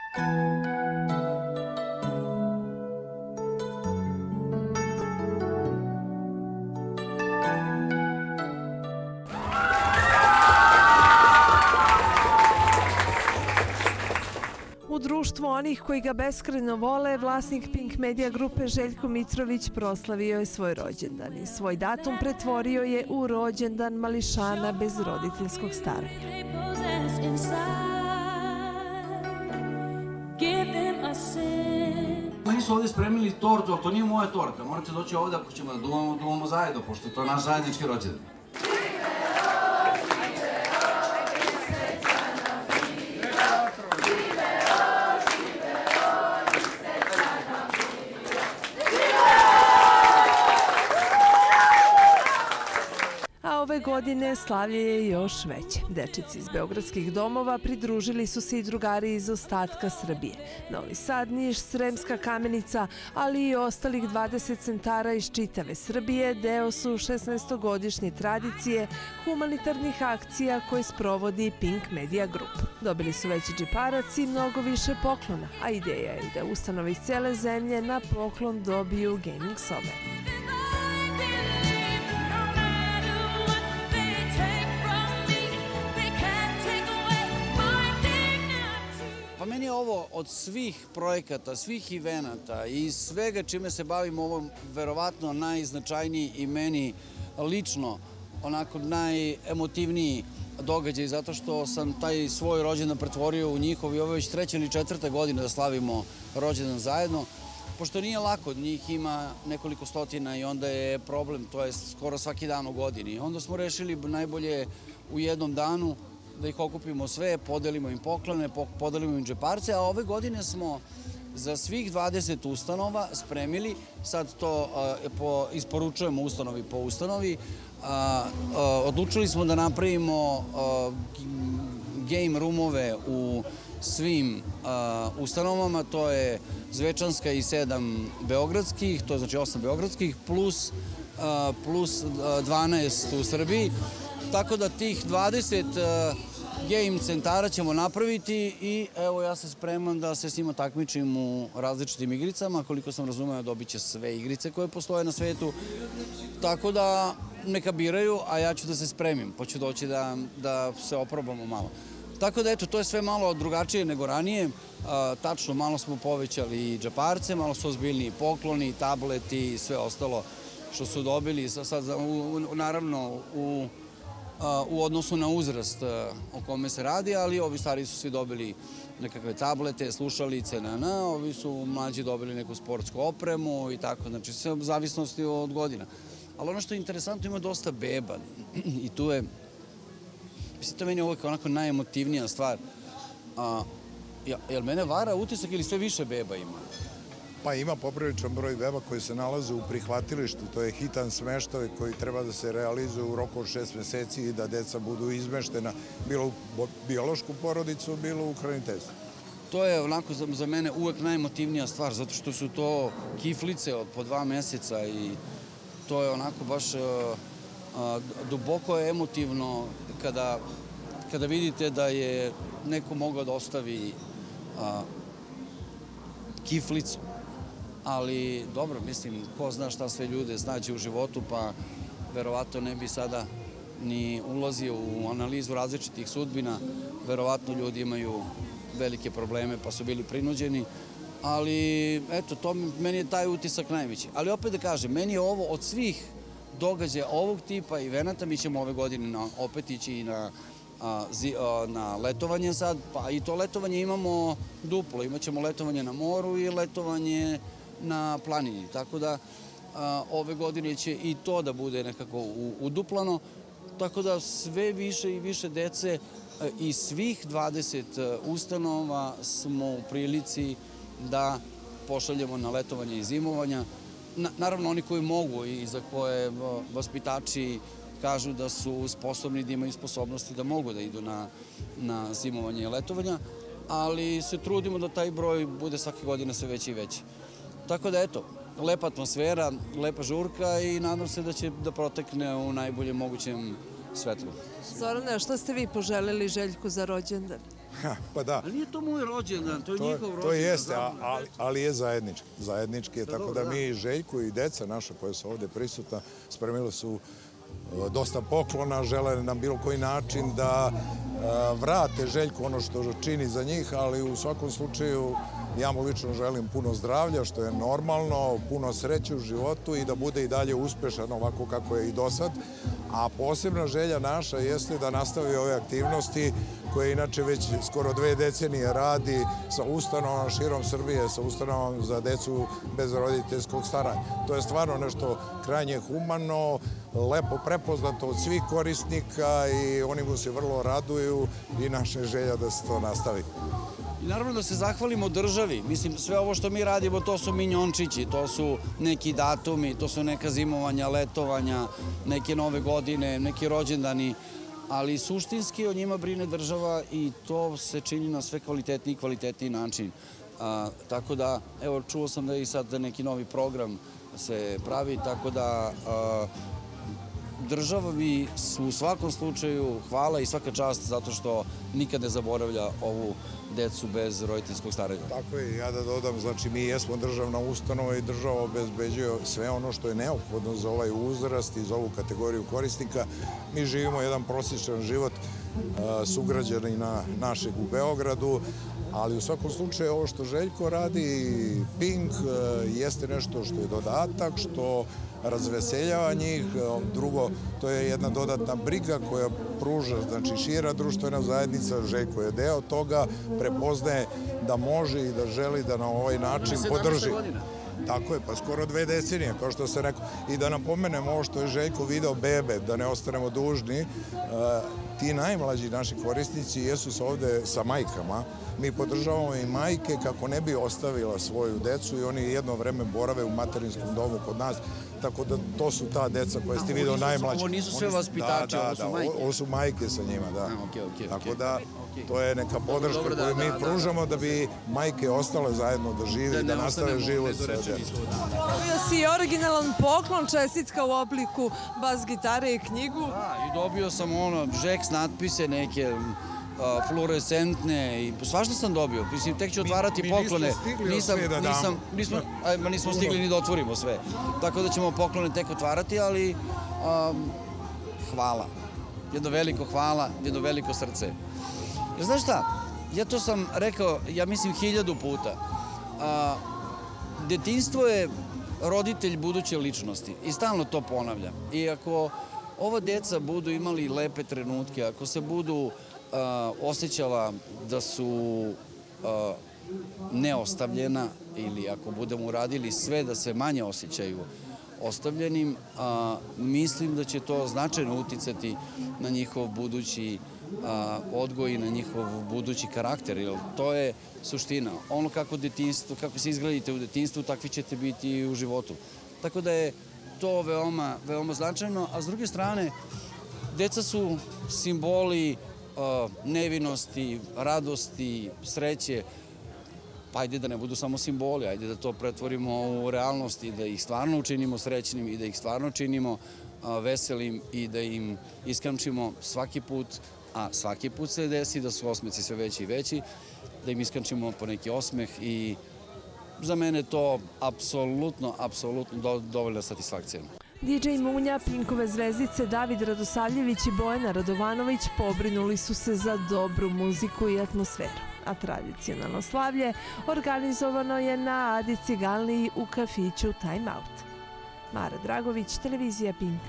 U društvu onih koji ga beskrajno vole, vlasnik Pink Media grupe Željko Mitrović proslavio je svoj rođendan i svoj datum pretvorio je u rođendan mališana bez roditeljskog staranja. Meni su ovdje spremili tortu, ali to nije moja torta. Morate doći ovdje ako ćemo da duvamo zajedno, pošto to je naš zajednički rođendan. Ove godine slavlje je još veće. Dečici iz beogradskih domova pridružili su se i drugari iz ostatka Srbije. Novi Sad, Niš, Sremska Kamenica, ali i ostalih 20 centara iz čitave Srbije deo su 16-godišnje tradicije humanitarnih akcija koje sprovodi Pink Media Group. Dobili su veći džeparac i mnogo više poklona, a ideja je da ustanove iz cele zemlje na poklon dobiju gaming sobe. Meni je ovo od svih projekata, svih evenata i svega čime se bavim ovo verovatno najznačajniji i meni lično onako najemotivniji događaj zato što sam taj svoj rođendan pretvorio u njihov i ovo je već 3. ili 4. godina da slavimo rođendan zajedno. Pošto nije lako, njih ima nekoliko stotina i onda je problem, to je skoro svaki dan u godini. Onda smo rešili najbolje u jednom danu da ih okupimo sve, podelimo im poklone, podelimo im džeparce, a ove godine smo za svih 20 ustanova spremili, sad to isporučujemo ustanovi po ustanovi, odlučili smo da napravimo game roomove u svim ustanovama, to je Zvečanska i 7 beogradskih, to je znači 8 beogradskih, plus 12 u Srbiji. Tako da tih 20 game centara ćemo napraviti i evo ja se spremam da se s njima takmičim u različitim igricama. Koliko sam razumeo, dobit će sve igrice koje postoje na svetu. Tako da neka biraju, a ja ću da se spremim, pa ću doći da se oprobamo malo. Tako da eto, to je sve malo drugačije nego ranije. Tačno, malo smo povećali i džeparce, malo su ozbiljniji pokloni, tableti i sve ostalo što su dobili. Sad, naravno, u odnosu na uzrast o kome se radi, ali ovi stari su svi dobili nekakve tablete, slušalice, ovi su mlađi dobili neku sportsku opremu i tako, znači sve u zavisnosti od godina. Ali ono što je interesantno, ima dosta beba i tu je, mislim, to meni je uvijek onako najemotivnija stvar. Jel mene vara utisak ili sve više beba ima? Pa ima popriličan broj beba koji se nalaze u prihvatilištu, to je hitan smeštaj koji treba da se realizuje u roku od 6 meseci i da deca budu izmeštena bilo u biološku porodicu, bilo u hraniteljstvu. To je onako za mene uvek najemotivnija stvar, zato što su to kiflice od po 2 meseca i to je onako baš duboko emotivno kada vidite da je neko mogao da ostavi kiflicu. Ali dobro, mislim, ko zna šta sve ljude znaće u životu, pa verovatno ne bi sada ni ulazio u analizu različitih sudbina. Verovatno ljudi imaju velike probleme pa su bili prinuđeni, ali eto, meni je taj utisak najveći. Ali opet da kažem, meni je ovo od svih događaja ovog tipa i venata, mi ćemo ove godine opet ići i na letovanje sad, pa i to letovanje imamo duplo, imat ćemo letovanje na moru i letovanje na planini, tako da ove godine će i to da bude nekako uduplano, tako da sve više i više dece i svih 20 ustanova smo u prilici da pošaljemo na letovanje i zimovanja. Naravno, oni koji mogu i za koje vaspitači kažu da su sposobni, da imaju sposobnosti da mogu da idu na zimovanje i letovanja, ali se trudimo da taj broj bude svake godine sve veći i veći. Tako da, eto, lepa atmosfera, lepa žurka i nadam se da će da protekne u najboljem mogućem svetlu. Zorane, a šta ste vi poželeli Željku za rođendan? Pa da. Ali nije to moj rođendan, to je njihov rođendan. To jeste, ali je zajednički. Zajednički je, tako da mi, Željko i deca naša koja su ovde prisutna, spremili su dosta poklona, žele nam bilo koji način da vrate Željku ono što čini za njih, ali u svakom slučaju ja mu lično želim puno zdravlja, što je normalno, puno sreće u životu i da bude i dalje uspešan ovako kako je i do sad. A posebna želja naša jeste da nastavi ove aktivnosti koje inače već skoro 2 decenije radi sa ustanovama širom Srbije, sa ustanovom za decu bez roditeljskog staranja. To je stvarno nešto krajnje humano, lepo prepoznato od svih korisnika i oni mu se vrlo raduju i naša je želja da se to nastavi. I naravno da se zahvalimo državi. Mislim, sve ovo što mi radimo, to su minjončići, to su neki datumi, to su neka zimovanja, letovanja, neke nove godine, neki rođendani, ali suštinski o njima brine država i to se čini na sve kvalitetniji i kvalitetniji način. Tako da, evo, čuo sam da i sad neki novi program se pravi, tako da država mi u svakom slučaju hvala i svaka čast zato što nikad ne zaboravlja ovu decu bez roditeljskog staranja. Tako je, ja da dodam, znači mi jesmo državna ustanova i država obezbeđuje sve ono što je neophodno za ovaj uzrast i za ovu kategoriju korisnika. Mi živimo jedan prosječan život sugrađanina našeg u Beogradu, ali u svakom slučaju ovo što Željko radi, Pink, jeste nešto što je dodatak, što razveseljava njih. Drugo, to je jedna dodatna briga koja pruža, znači šira društvena zajednica, Željko je deo toga, prepoznaje da može i da želi da na ovaj način podrži. Tako je, pa skoro 2 decenije, kao što se rekao. I da napomenemo ovo što je Željko video bebe, da ne ostanemo dužni, ti najmlađi naši korisnici jesu ovde sa majkama. Mi podržavamo i majke kako ne bi ostavila svoju decu i oni jedno vreme borave u materinskom domu kod nas. Tako da to su ta deca koje ste vidio najmlađi. Ovo nisu sve vaspitači, ovo su majke. Ovo su majke sa njima, da. Tako da to je neka podrška koju mi pružamo da bi majke ostale zajedno da žive i da nastave život sa djecom. Dobio si originalan poklon, čestitka u obliku bas gitare i knjigu. Da, i dobio sam Žeks natpise neke fluorescentne i svašta sam dobio. Mislim, tek ću otvarati poklone. Nismo stigli ni da otvorimo sve. Tako da ćemo poklone tek otvarati, ali hvala. Jedno veliko hvala, jedno veliko srce. Jer znaš šta, ja to sam rekao, ja mislim 1000 puta. Detinjstvo je roditelj buduće ličnosti i stalno to ponavljam. I ako ova deca budu imali lepe trenutke, ako se budu osjećala da su neostavljena ili ako budemo uradili sve da se manje osjećaju ostavljenim, mislim da će to značajno uticati na njihov budući odgoj i na njihov budući karakter, jer to je suština. Ono kako se izgledite u detinjstvu, takvi ćete biti i u životu. Tako da je to veoma značajno, a s druge strane, deca su simboli nevinosti, radosti, sreće, pa ajde da ne budu samo simboli, ajde da to pretvorimo u realnost i da ih stvarno učinimo srećnim i da ih stvarno činimo veselim i da im iskamčimo svaki put, a svaki put se desi da su osmeci sve veći i veći, da im iskamčimo po neki osmeh i za mene to apsolutno dovoljna satisfakcija. DJ Munja, Pinkove zvezdice David Radosavljević i Bojana Radovanović pobrinuli su se za dobru muziku i atmosferu, a tradicionalno slavlje organizovano je na Adi Ciganliji u kafiću Time Out. Mara Dragović, televizija Pink.